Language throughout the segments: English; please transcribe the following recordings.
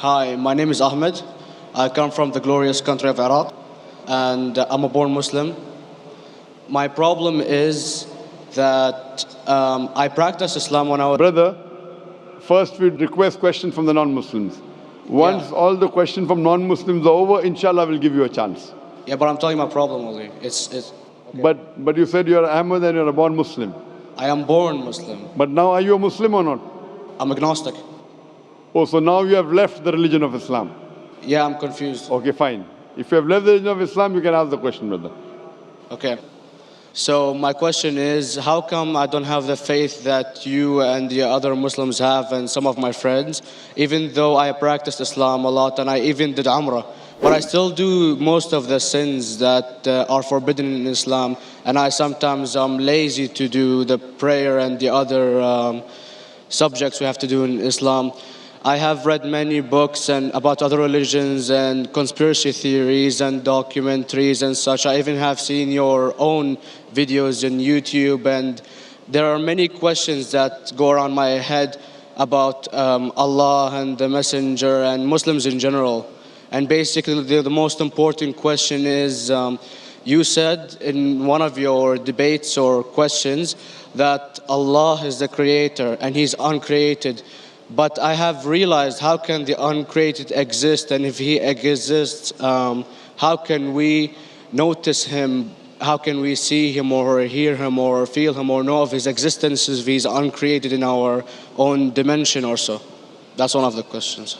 Hi, my name is Ahmed. I come from the glorious country of Iraq, and I'm a born Muslim. My problem is that I practiced Islam when I was... Brother, first we request questions from the non-Muslims. Once all the questions from non-Muslims are over, inshallah we'll give you a chance. Yeah, but I'm telling you my problem only. Okay. But you said you're Ahmed and you're a born Muslim. I am born Muslim. But now are you a Muslim or not? I'm agnostic. Oh, so now you have left the religion of Islam. Yeah, I'm confused. Okay, fine. If you have left the religion of Islam, you can ask the question, brother. Okay. So my question is, how come I don't have the faith that you and the other Muslims have and some of my friends, even though I practiced Islam a lot and I even did Umrah, but I still do most of the sins that are forbidden in Islam, and I sometimes am lazy to do the prayer and the other subjects we have to do in Islam. I have read many books and about other religions and conspiracy theories and documentaries and such. I even have seen your own videos on YouTube, and there are many questions that go around my head about Allah and the Messenger and Muslims in general. And basically the most important question is, you said in one of your debates or questions that Allah is the creator and He's uncreated. But I have realized, how can the uncreated exist? And if He exists, how can we notice Him? How can we see Him or hear Him or feel Him or know of His existence if He's uncreated in our own dimension or so? That's one of the questions.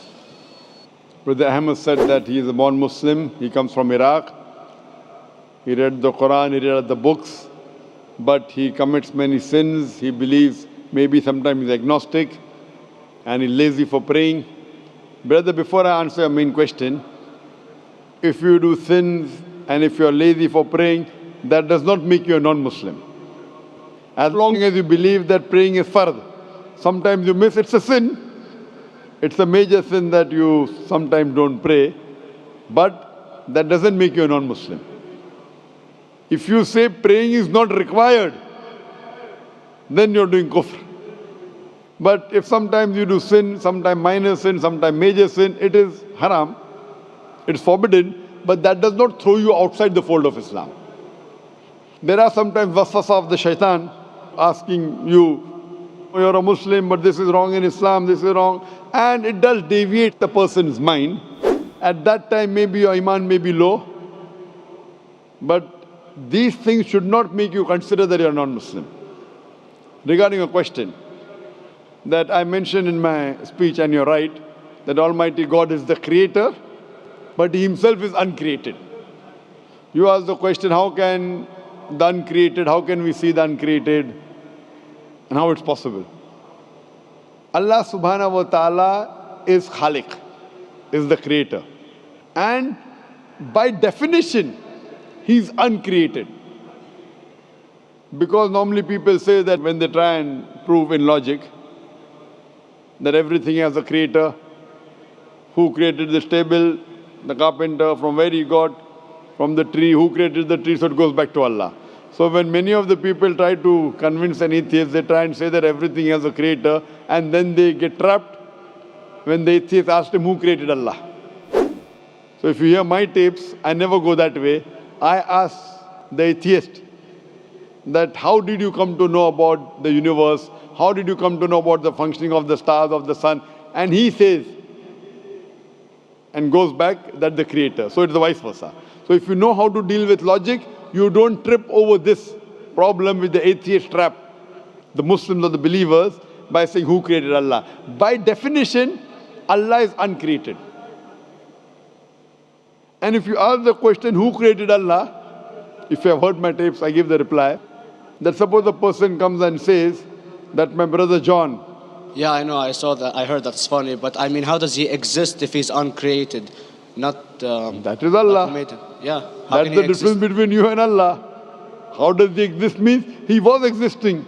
Brother Ahmed said that he is a born Muslim. He comes from Iraq. He read the Quran, he read the books, but he commits many sins. He believes, maybe sometimes he's agnostic, and he's lazy for praying. Brother, before I answer your main question, if you do sins and if you're lazy for praying, that does not make you a non-Muslim. As long as you believe that praying is fard, sometimes you miss, it's a sin. It's a major sin that you sometimes don't pray, but that doesn't make you a non-Muslim. If you say praying is not required, then you're doing kufr. But if sometimes you do sin, sometimes minor sin, sometimes major sin, it is haram, it's forbidden, but that does not throw you outside the fold of Islam. There are sometimes waswasa of the shaitan asking you, you're a Muslim, but this is wrong in Islam, this is wrong. And it does deviate the person's mind. At that time, maybe your iman may be low. But these things should not make you consider that you're non-Muslim. Regarding a question that I mentioned in my speech, and you're right, that Almighty God is the creator, but He Himself is uncreated. You asked the question, how can the uncreated, how can we see the uncreated? And how it's possible. Allah subhanahu wa ta'ala is Khaliq, is the creator. And by definition, He's uncreated. Because normally people say that when they try and prove in logic that everything has a creator, who created this table, the carpenter, from where he got, from the tree, who created the tree, so it goes back to Allah. So when many of the people try to convince an atheist, they try and say that everything has a creator, and then they get trapped when the atheist asked him who created Allah. So if you hear my tapes, I never go that way. I ask the atheist that how did you come to know about the universe? How did you come to know about the functioning of the stars, of the sun? And he says, and goes back, that the creator. So it's the vice versa. So if you know how to deal with logic, you don't trip over this problem with the atheist trap, the Muslims or the believers, by saying who created Allah. By definition, Allah is uncreated. And if you ask the question, who created Allah? If you have heard my tapes, I give the reply, that suppose a person comes and says that my brother John. Yeah, I know, I saw that, I heard that's funny, but I mean, how does he exist if he's uncreated? Not that is Allah. Yeah. That's the difference between you and Allah. How does he exist? Means he was existing.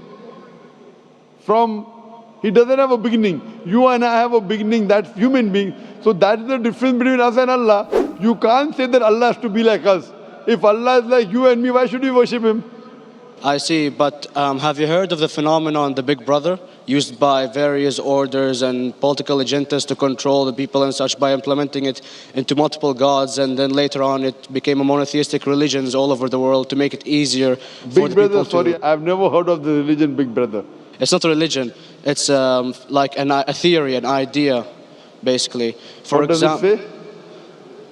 He doesn't have a beginning. You and I have a beginning, that's human being. So that's the difference between us and Allah. You can't say that Allah has to be like us. If Allah is like you and me, why should we worship Him? I see, but have you heard of the phenomenon, the Big Brother? used by various orders and political agendas to control the people and such by implementing it into multiple gods, and then later on it became a monotheistic religions all over the world to make it easier for Big the Brother, people to... sorry, I've never heard of the religion Big Brother. It's not a religion. It's like a theory, an idea, basically. For What does it say?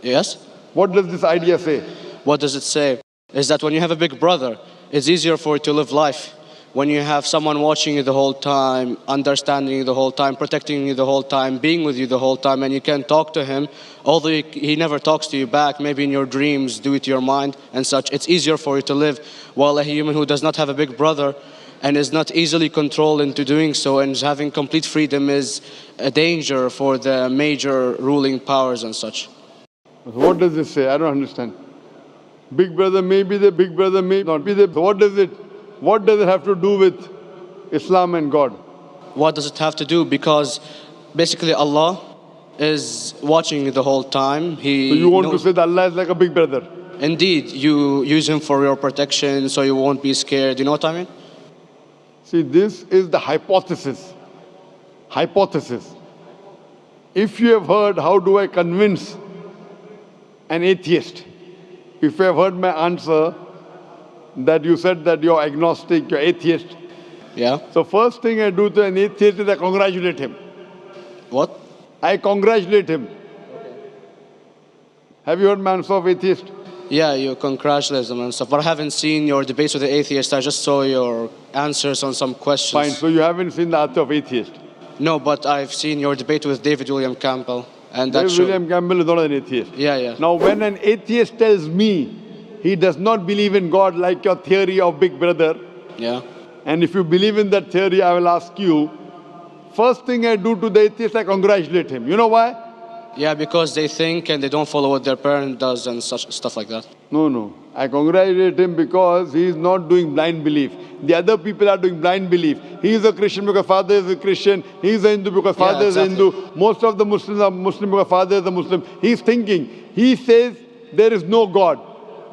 Yes? What does this idea say? What does it say? Is that when you have a big brother, it's easier for you to live life. When you have someone watching you the whole time, understanding you the whole time, protecting you the whole time, being with you the whole time, and you can talk to him, although he never talks to you back, maybe in your dreams, do it to your mind and such, it's easier for you to live. While a human who does not have a big brother and is not easily controlled into doing so and is having complete freedom is a danger for the major ruling powers and such. What does this say? I don't understand. Big Brother may be there, Big Brother may not be there. What does it have to do with Islam and God? What does it have to do? Because basically Allah is watching you the whole time. So you want to say that Allah is like a big brother? Indeed, you use him for your protection so you won't be scared. You know what I mean? See, this is the hypothesis. Hypothesis. If you have heard, how do I convince an atheist? If you have heard my answer, that you said that you're agnostic, you're atheist. Yeah. So first thing I do to an atheist is I congratulate him. What? I congratulate him. Have you heard my answer of atheist? Yeah, you congratulate them and stuff. But I haven't seen your debates with the atheist. I just saw your answers on some questions. Fine, so you haven't seen the answer of atheist? No, but I've seen your debate with David William Campbell. And that David William Campbell is not an atheist. Yeah. Now when an atheist tells me he does not believe in God like your theory of Big Brother, yeah. And if you believe in that theory, I will ask you, first thing I do to the atheist, I congratulate him. You know why? Yeah, because they think and they don't follow what their parent does and such stuff like that. No. I congratulate him because he is not doing blind belief. The other people are doing blind belief. He is a Christian because father is a Christian. He is a Hindu because father is a Hindu. Most of the Muslims are Muslim because father is a Muslim. He is thinking. He says there is no God.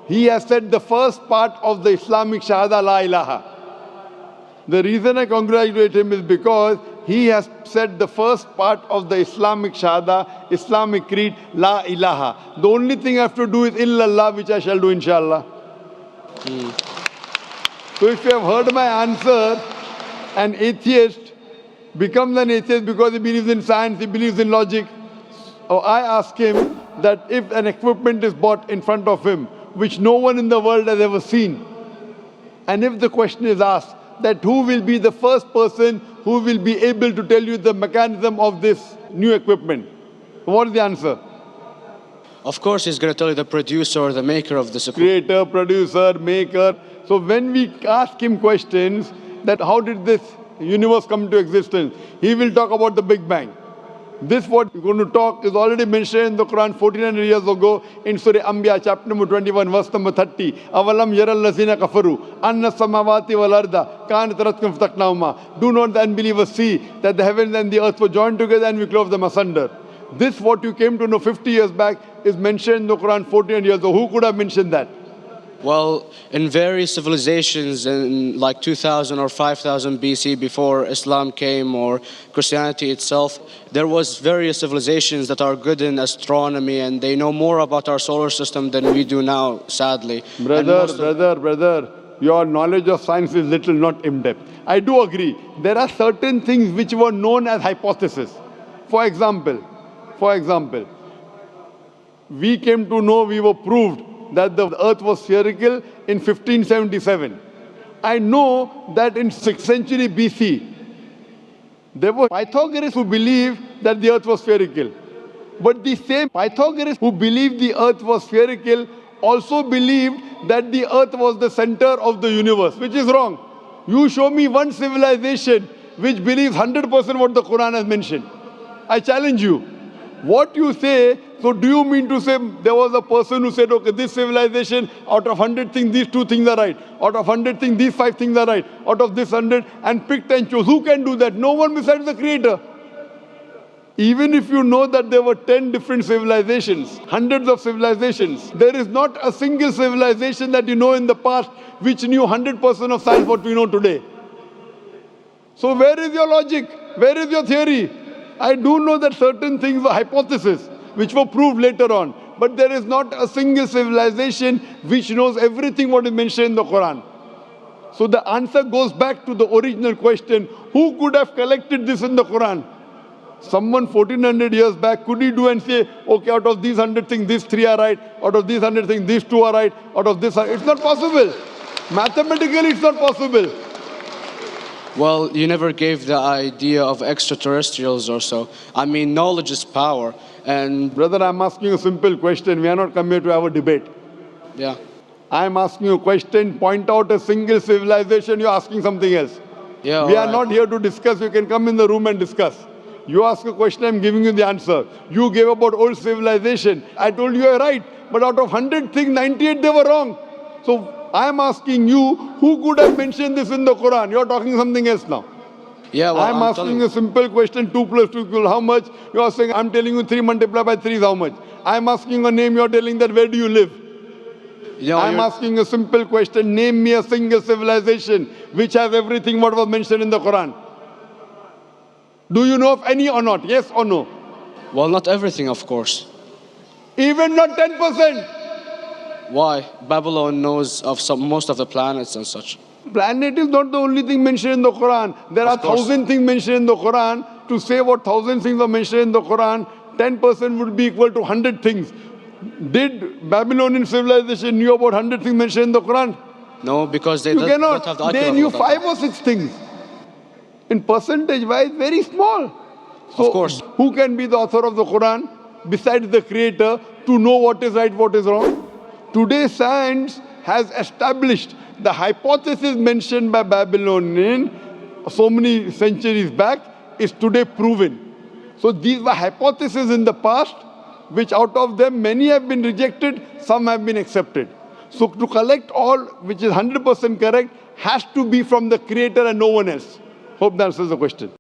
He has said the first part of the Islamic Shahada, La ilaha. The reason I congratulate him is because he has said the first part of the Islamic Shahada, Islamic Creed, La ilaha. The only thing I have to do is illallah, which I shall do inshallah. So if you have heard my answer, an atheist becomes an atheist because he believes in science, he believes in logic. Or I ask him that if an equipment is bought in front of him, which no one in the world has ever seen, and if the question is asked, that who will be the first person who will be able to tell you the mechanism of this new equipment? What is the answer? Of course, he's going to tell you the producer or the maker of this equipment. Creator, producer, maker. So when we ask him questions that how did this universe come to existence, he will talk about the Big Bang. This what we're going to talk is already mentioned in the Quran 1400 years ago in Surah Anbiya chapter number 21 verse number 30. Avalam yaral lazina kafaru anna samawati wal arda kanat ratkum fataqnahuma. Do not the unbelievers see that the heavens and the earth were joined together and we clove them asunder. This what you came to know 50 years back is mentioned in the Quran 1400 years ago. Who could have mentioned that? Well, in various civilizations in like 2000 or 5000 BC before Islam came or Christianity itself, there was various civilizations that are good in astronomy and they know more about our solar system than we do now, sadly. Brother, your knowledge of science is little, not in-depth. I do agree. There are certain things which were known as hypotheses. For example, we came to know, we were proved that the earth was spherical in 1577. I know that in 6th century BC, there were Pythagoras who believed that the earth was spherical. But the same Pythagoras who believed the earth was spherical also believed that the earth was the center of the universe, which is wrong. You show me one civilization which believes 100% what the Quran has mentioned. I challenge you. What you say, so do you mean to say there was a person who said, okay, this civilization, out of 100 things, these 2 things are right. Out of 100 things, these 5 things are right. Out of this 100, and picked and chose. Who can do that? No one besides the Creator. Even if you know that there were 10 different civilizations, hundreds of civilizations, there is not a single civilization that you know in the past which knew 100% of science what we know today. So where is your logic? Where is your theory? I do know that certain things were hypotheses, which were proved later on. But there is not a single civilization which knows everything what is mentioned in the Quran. So the answer goes back to the original question, who could have collected this in the Quran? Someone 1400 years back, could he do and say, okay, out of these 100 things, these 3 are right, out of these 100 things, these 2 are right, out of this, it's not possible. Mathematically, it's not possible. Well, you never gave the idea of extraterrestrials or so. I mean, knowledge is power. And Brother, I'm asking you a simple question. We are not come here to have a debate. yeah. I'm asking you a question. Point out a single civilization. You're asking something else. Yeah, We are alright. not here to discuss. You can come in the room and discuss. You ask a question, I'm giving you the answer. You gave about old civilization. I told you you're right. But out of 100 things, 98 they were wrong. So I'm asking you, who could have mentioned this in the Quran? You're talking something else now. Yeah, well, I'm asking a simple question, 2 plus 2 equal how much? You're saying, I'm telling you 3 multiplied by 3 is how much? I'm asking a name, you're telling that where do you live? I'm asking a simple question, name me a single civilization which has everything what was mentioned in the Quran. Do you know of any or not? Yes or no? Well, not everything, of course. Even not 10%. Why? Babylon knows of most of the planets and such. Planet is not the only thing mentioned in the Quran. There are 1,000 things mentioned in the Quran. To say what 1,000 things are mentioned in the Quran, 10% would be equal to 100 things. Did Babylonian civilization knew about 100 things mentioned in the Quran? No, because they You don't have the cannot. They knew 5 or 6 things. In percentage wise, very small. So of course. Who can be the author of the Quran besides the creator to know what is right, what is wrong? Today science has established the hypothesis mentioned by Babylonian so many centuries back is today proven. So these were hypotheses in the past, which out of them many have been rejected, some have been accepted. So to collect all which is 100% correct has to be from the creator and no one else. Hope that answers the question.